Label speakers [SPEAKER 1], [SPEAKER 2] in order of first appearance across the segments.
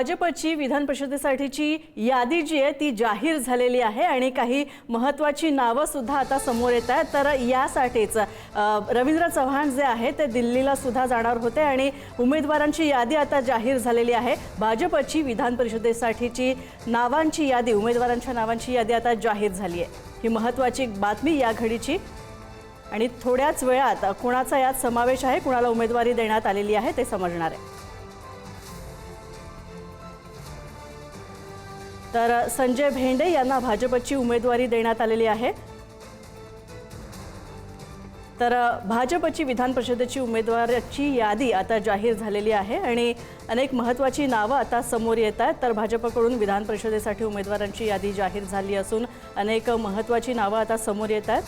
[SPEAKER 1] भाजपची विधान परिषदेसाठीची यादी जी आहे ती जाहीर झालेली आहे आणि काही महत्त्वाची नावं सुद्धा आता समोर येत आहेत। तर यासाठीच रवींद्र चव्हाण जे आहे ते दिल्लीला सुद्धा जाणार होते आणि उमेदवारांची यादी आता जाहीर झालेली आहे। भाजपची विधान परिषदेसाठीची नावांची यादी, उमेदवारांच्या नावांची यादी आता जाहीर झाली आहे। ही महत्त्वाची बातमी या घडीची आणि थोड्याच वेळात कोणाचा यात समावेश आहे, कोणाला उमेदवारी देण्यात आलेली आहे ते समजणार आहे। तर संजय भेंडे यांना भाजपची उमेदवारी देण्यात आलेली आहे। तर भाजपची विधान परिषदेची उमेदवाराची यादी आता जाहीर झालेली आहे आणि अनेक महत्त्वाची नावं आता समोर येत आहेत। तर भाजपकडून विधान परिषदेसाठी उमेदवारांची यादी जाहीर झाली असून अनेक महत्त्वाची नावं आता समोर येत आहेत।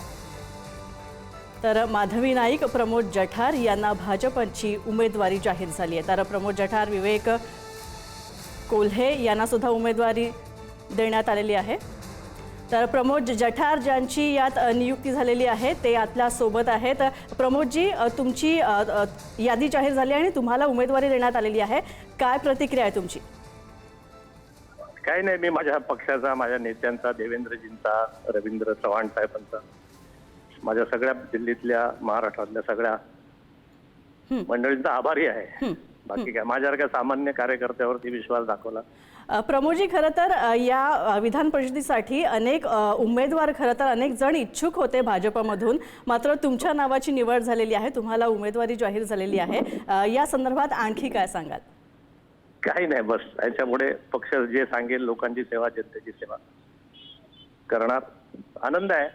[SPEAKER 1] तर माधवी नाईक, प्रमोद जठार यांना भाजपची उमेदवारी जाहीर झाली आहे। तर प्रमोद जठार, विवेक कोल्हे यांना सुद्धा उमेदवारी देण्यात आलेली आहे। तर प्रमोद जठार ज्यांची यात नियुक्ती झालेली आहे ते आपल्या सोबत आहेत। प्रमोदजी, तुमची यादी जाहीर झाली आणि तुम्हाला उमेदवारी देण्यात आलेली आहे, काय प्रतिक्रिया आहे तुमची?
[SPEAKER 2] काय नाही, मी माझ्या पक्षाचा, माझ्या नेत्यांचा, देवेंद्रजींचा, रवींद्र चव्हाण साहेबांचा, माझ्या सगळ्या दिल्लीतल्या, महाराष्ट्रातल्या सगळ्या मंडळींचा आभारी आहे। बाकी काय, माझ्यासारख्या सामान्य कार्यकर्त्यावरती विश्वास दाखवला।
[SPEAKER 1] प्रमोदजी, खरं तर या विधान परिषदेसाठी अनेक उमेदवार, खरं तर अनेक जण इच्छुक होते भाजपमधून, मात्र तुमच्या नावाची निवड झालेली आहे, तुम्हाला उमेदवारी जाहीर झालेली आहे। या संदर्भात आणखी काय सांगाल?
[SPEAKER 2] काही नाही, बस याच्यापुढे पक्ष जे सांगेल, लोकांची सेवा, जनतेची सेवा करणार। आनंद आहे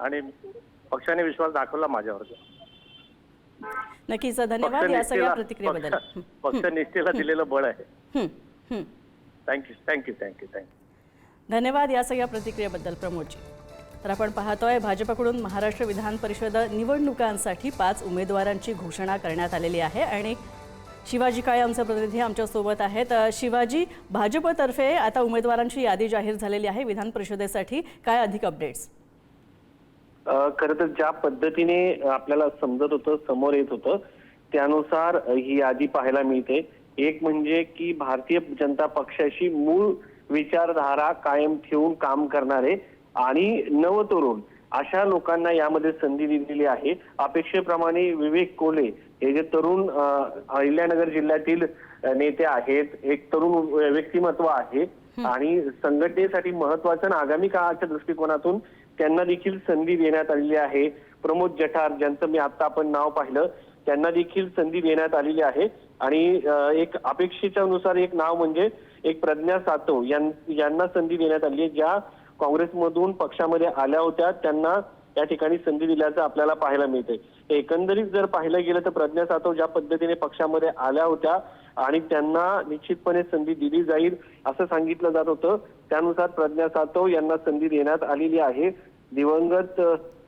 [SPEAKER 2] आणि पक्षाने विश्वास दाखवला माझ्यावर।
[SPEAKER 1] नक्कीच, धन्यवाद या सगळ्या प्रतिक्रियेबद्दल।
[SPEAKER 2] पक्ष निष्ठेला दिलेलं बळ आहे। थँक्यू थँक्यू थँक्यू थँक्यू
[SPEAKER 1] धन्यवाद या सगळ्या प्रतिक्रियेबद्दल प्रमोदजी। तर आपण पाहतोय भाजपकडून महाराष्ट्र विधान परिषद निवडणुकांसाठी 5 उमेदवारांची घोषणा करण्यात आलेली आहे आणि शिवाजी काळे आमचे प्रतिनिधी आमच्या सोबत आहेत। शिवाजी, भाजपतर्फे आता उमेदवारांची यादी जाहीर झालेली आहे विधान परिषदेसाठी, काय अधिक अपडेट्स?
[SPEAKER 3] खरं तर ज्या पद्धतीने आपल्याला समजत होतं, समोर येत होतं, त्यानुसार ही यादी पाहायला मिळते। एक म्हणजे की भारतीय जनता पक्षाशी मूळ विचारधारा कायम ठेवून काम करणारे आणि नवतरुण अशा लोकांना यामध्ये संधी दिलेली आहे। अपेक्षेप्रमाणे विवेक कोल्हे हे जे तरुण अहिल्यानगर जिल्ह्यातील नेते आहेत, एक तरुण व्यक्तिमत्व आहे आणि संघटनेसाठी महत्वाचं आणि आगामी काळाच्या दृष्टिकोनातून त्यांना देखील संधी देण्यात आलेली आहे। प्रमोद जठार, ज्यांचं मी आता आपण नाव पाहिलं, त्यांना देखील संधी देण्यात आलेली आहे आणि एक अपेक्षेच्या अनुसार एक नाव म्हणजे एक प्रज्ञा सातव यांना संधी देण्यात आली आहे, ज्या काँग्रेसमधून पक्षामध्ये आल्या होत्या, त्यांना या ठिकाणी संधी दिल्याचं आपल्याला पाहायला मिळते। एकंदरीत जर पाहिलं गेलं तर प्रज्ञा सातव ज्या पद्धतीने पक्षामध्ये आल्या होत्या आणि त्यांना निश्चितपणे संधी दिली जाईल असं सांगितलं जात होतं, त्यानुसार प्रज्ञा सातव यांना संधी देण्यात आलेली आहे। दिवंगत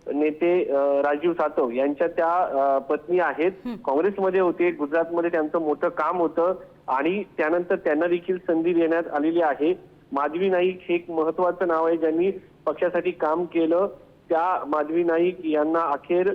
[SPEAKER 3] नेते राजीव सातव यांच्या त्या पत्नी आहेत, काँग्रेसमध्ये होते, गुजरातमध्ये त्यांचं मोठं काम होतं आणि त्यानंतर त्यांना देखील संधी देण्यात आलेली आहे। माधवी नाईक हे एक महत्वाचं नाव आहे, ज्यांनी पक्षासाठी काम केलं, त्या माधवी नाईक यांना अखेर